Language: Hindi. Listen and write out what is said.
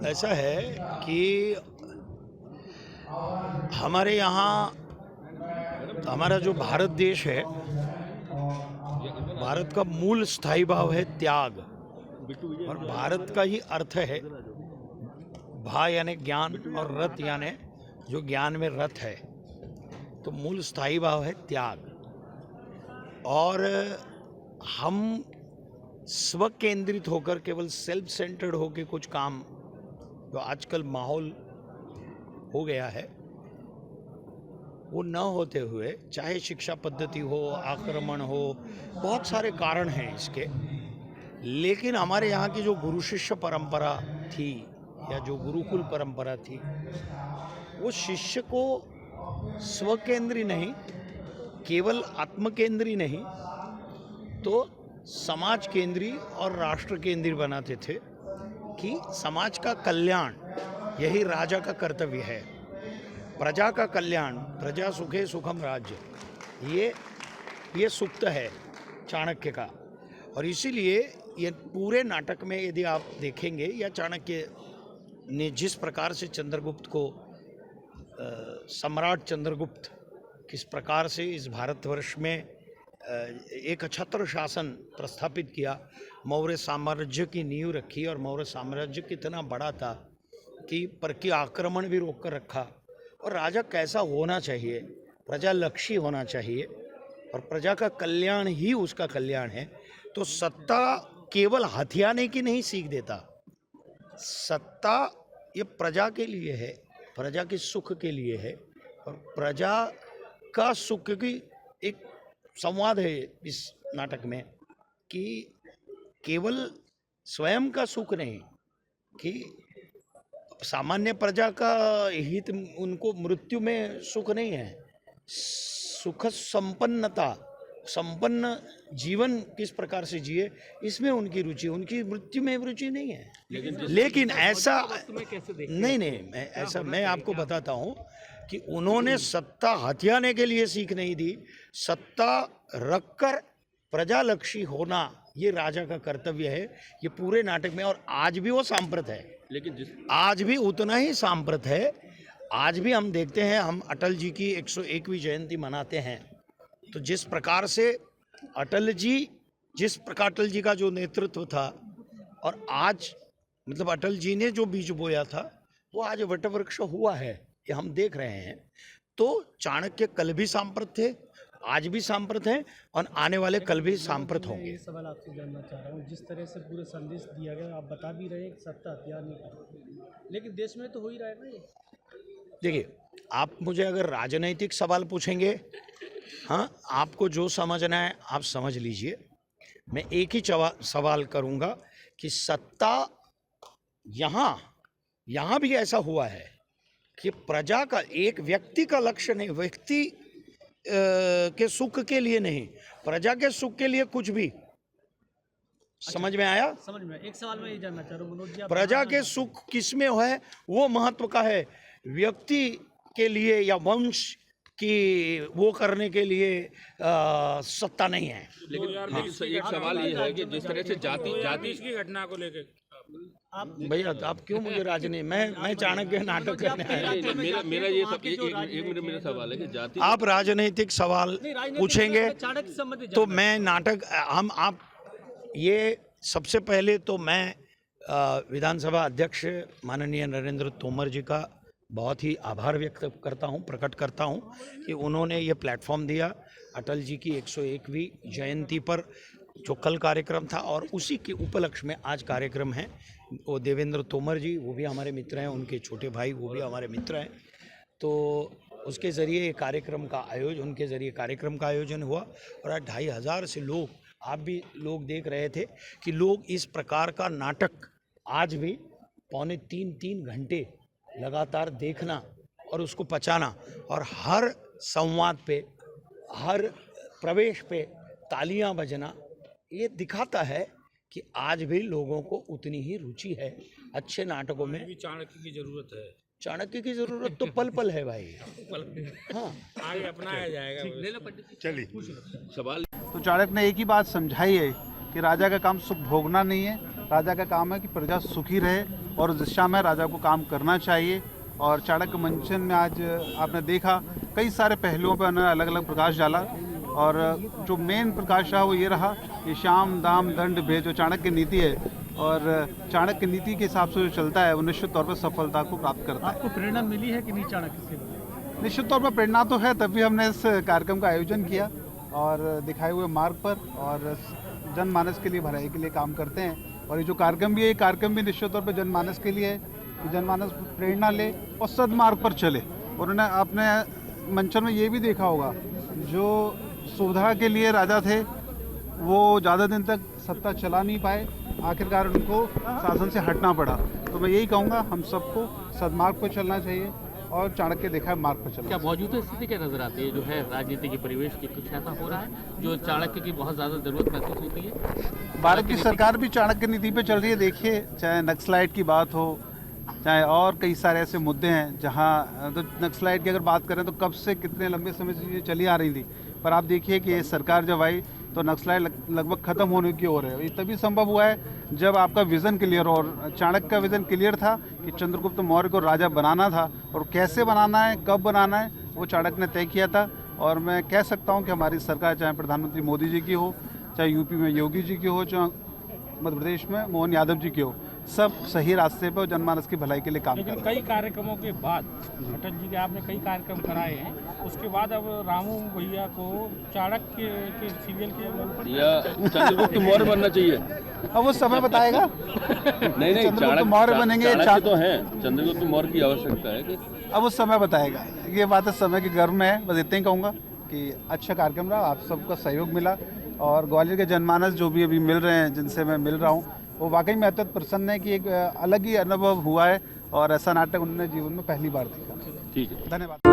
ऐसा है कि हमारे यहाँ हमारा जो भारत देश है, भारत का मूल स्थायी भाव है त्याग। और भारत का ही अर्थ है भा यानी ज्ञान और रत यानी जो ज्ञान में रत है। तो मूल स्थायी भाव है त्याग। और हम स्व केंद्रित होकर केवल सेल्फ सेंटर्ड होकर कुछ काम जो आजकल माहौल हो गया है वो न होते हुए, चाहे शिक्षा पद्धति हो, आक्रमण हो, बहुत सारे कारण हैं इसके, लेकिन हमारे यहाँ की जो गुरु शिष्य परंपरा थी या जो गुरुकुल परंपरा थी, वो शिष्य को स्वकेंद्री नहीं, केवल आत्मकेंद्री नहीं तो समाज केंद्री और राष्ट्र केंद्री बनाते थे कि समाज का कल्याण यही राजा का कर्तव्य है। प्रजा का कल्याण, प्रजा सुखे सुखम राज्य, ये सूक्त है चाणक्य का। और इसीलिए ये पूरे नाटक में यदि आप देखेंगे, या चाणक्य ने जिस प्रकार से चंद्रगुप्त को सम्राट चंद्रगुप्त किस प्रकार से इस भारतवर्ष में एक छत्र शासन प्रस्थापित किया, मौर्य साम्राज्य की नींव रखी, और मौर्य साम्राज्य कितना बड़ा था कि पर की आक्रमण भी रोक कर रखा। और राजा कैसा होना चाहिए, प्रजा लक्षी होना चाहिए, और प्रजा का कल्याण ही उसका कल्याण है। तो सत्ता केवल हथियाने की नहीं सीख देता, सत्ता ये प्रजा के लिए है, प्रजा के सुख के लिए है, और प्रजा का सुख की एक संवाद है इस नाटक में कि केवल स्वयं का सुख नहीं, कि सामान्य प्रजा का हित, उनको मृत्यु में सुख नहीं है, सुख संपन्नता, संपन्न जीवन किस प्रकार से जिए इसमें उनकी रुचि, उनकी मृत्यु में रुचि नहीं है। लेकिन ऐसा नहीं, मैं आपको बताता हूँ कि उन्होंने सत्ता हथियाने के लिए सीख नहीं दी, सत्ता रखकर प्रजालक्षी होना ये राजा का कर्तव्य है, ये पूरे नाटक में। और आज भी वो सांप्रत है, लेकिन आज भी उतना ही सांप्रत है। आज भी हम देखते हैं, हम अटल जी की 101वीं जयंती मनाते हैं, तो जिस प्रकार से अटल जी का जो नेतृत्व था, और आज मतलब अटल जी ने जो बीज बोया था वो आज वटवृक्ष हुआ है, ये हम देख रहे हैं। तो चाणक्य कल भी सांप्रत थे, आज भी सांप्रत हैं, और आने वाले कल भी सांप्रत होंगे। सवाल आपसे जानना चाह रहा हूँ, जिस तरह से पूरे संदेश दिया गया, आप बता भी रहे हैं कि सत्ता हथियार नहीं कर, लेकिन देश में तो हो ही रहा है ना ये। देखिए, आप मुझे अगर राजनीतिक सवाल पूछेंगे, हाँ, आपको जो समझना है आप समझ लीजिए। मैं एक ही सवाल करूँगा कि सत्ता यहाँ भी ऐसा हुआ है कि प्रजा का, एक व्यक्ति का लक्ष्य नहीं, व्यक्ति के सुख के लिए नहीं, प्रजा के सुख के लिए कुछ भी। समझ में आया? समझ में। एक सवाल मैं ये जानना चाह रहा हूँ मनोज जी, प्रजा के सुख किसमें है वो महत्व का है, व्यक्ति के लिए या वंश कि वो करने के लिए सत्ता नहीं है। लेकिन एक सवाल ये है कि जिस तरह से जाति की घटना को लेकर भैया आप क्यों मुझे राजनीति, मैं चाणक्य नाटक करने आया। मेरा सवाल है कि जाति, आप राजनीतिक सवाल पूछेंगे तो मैं नाटक, आप ये सबसे पहले तो मैं विधानसभा अध्यक्ष माननीय नरेंद्र तोमर जी का बहुत ही आभार व्यक्त करता हूं, प्रकट करता हूं कि उन्होंने ये प्लेटफॉर्म दिया अटल जी की 101वीं जयंती पर, जो कल कार्यक्रम था, और उसी के उपलक्ष्य में आज कार्यक्रम है। वो देवेंद्र तोमर जी, वो भी हमारे मित्र हैं, उनके छोटे भाई वो भी हमारे मित्र हैं, तो उसके ज़रिए कार्यक्रम का आयोजन, उनके ज़रिए कार्यक्रम का आयोजन हुआ। और आज 2500 से लोग, आप भी लोग देख रहे थे कि लोग इस प्रकार का नाटक आज भी पौने 3 घंटे लगातार देखना और उसको पचाना, और हर संवाद पे, हर प्रवेश पे तालियां बजना, ये दिखाता है कि आज भी लोगों को उतनी ही रुचि है अच्छे नाटकों में। चाणक्य की जरूरत है, चाणक्य की जरूरत तो पल पल है भाई। हाँ, आगे अपनाया जाएगा। चलिए सवाल तो चाणक्य ने एक ही बात समझाई है कि राजा का काम सुख भोगना नहीं है, राजा का काम है कि प्रजा सुखी रहे और उस दिशा में राजा को काम करना चाहिए। और चाणक्य मंचन में आज आपने देखा कई सारे पहलुओं पर उन्होंने अलग अलग प्रकाश डाला, और जो मेन प्रकाश रहा वो ये रहा कि शाम दाम दंड भेद जो चाणक्य नीति है, और चाणक्य नीति के हिसाब से जो चलता है वो निश्चित तौर पर सफलता को प्राप्त करता है। आपको प्रेरणा मिली है कि नहीं चाणक्य से? निश्चित तौर पर प्रेरणा तो है, तभी हमने इस कार्यक्रम का आयोजन किया और दिखाए हुए मार्ग पर और जनमानस के लिए भलाई के लिए काम करते हैं। और ये जो कार्यक्रम भी है, ये कार्यक्रम भी निश्चित तौर पर जनमानस के लिए है कि जनमानस प्रेरणा ले और सदमार्ग पर चले। उन्होंने अपने मंचन में ये भी देखा होगा, जो सुविधा के लिए राजा थे वो ज़्यादा दिन तक सत्ता चला नहीं पाए, आखिरकार उनको शासन से हटना पड़ा। तो मैं यही कहूँगा, हम सबको सदमार्ग पर चलना चाहिए और चाणक्य देखा मार्ग पर चलना। क्या मौजूदा स्थिति क्या नजर आती है जो है राजनीति के परिवेश की, कुछ ऐसा हो रहा है जो चाणक्य की बहुत ज़्यादा जरूरत महसूस होती है? भारत की सरकार भी चाणक्य नीति पे चल रही है। देखिए, चाहे नक्सलाइट की बात हो, चाहे और कई सारे ऐसे मुद्दे हैं जहां तो नक्सलाइट की अगर बात करें तो कब से कितने लंबे समय से ये चली आ रही थी, पर आप देखिए कि ये सरकार जब आई तो नक्सलाइट लगभग ख़त्म होने की ओर है। ये तभी संभव हुआ है जब आपका विज़न क्लियर हो, और चाणक्य का विज़न क्लियर था कि चंद्रगुप्त मौर्य को राजा बनाना था, और कैसे बनाना है, कब बनाना है, वो चाणक्य ने तय किया था। और मैं कह सकता हूँ कि हमारी सरकार, चाहे प्रधानमंत्री मोदी जी की हो, चाहे यूपी में योगी जी की हो, चाहे मध्य प्रदेश में मोहन यादव जी की हो, सब सही रास्ते पर जनमानस की भलाई के लिए काम कर रहे हैं। कई कार्यक्रमों के बाद अटल जी के आपने कई कार्यक्रम कराए हैं, उसके बाद अब रामू भैया को चाणक्य के सीरियल के या चंद्रगुप्त मौर्य बनना चाहिए। अब वो समय बताएगा। नहीं चंद्रगुप्त मौर्य बनेंगे, चाणक्य तो हैं, चंद्रगुप्त मौर्य की आवश्यकता है कि अब वो समय बताएगा। ये बात है समय के गर्भ में है। बस इतना ही कहूँगा कि अच्छा कार्यक्रम रहा, आप सबका सहयोग मिला, और ग्वालियर के जनमानस जो भी अभी मिल रहे हैं, जिनसे मैं मिल रहा हूँ, वो वाकई में अत्यंत प्रसन्न है कि एक अलग ही अनुभव हुआ है, और ऐसा नाटक उन्होंने जीवन में पहली बार देखा। ठीक है। धन्यवाद।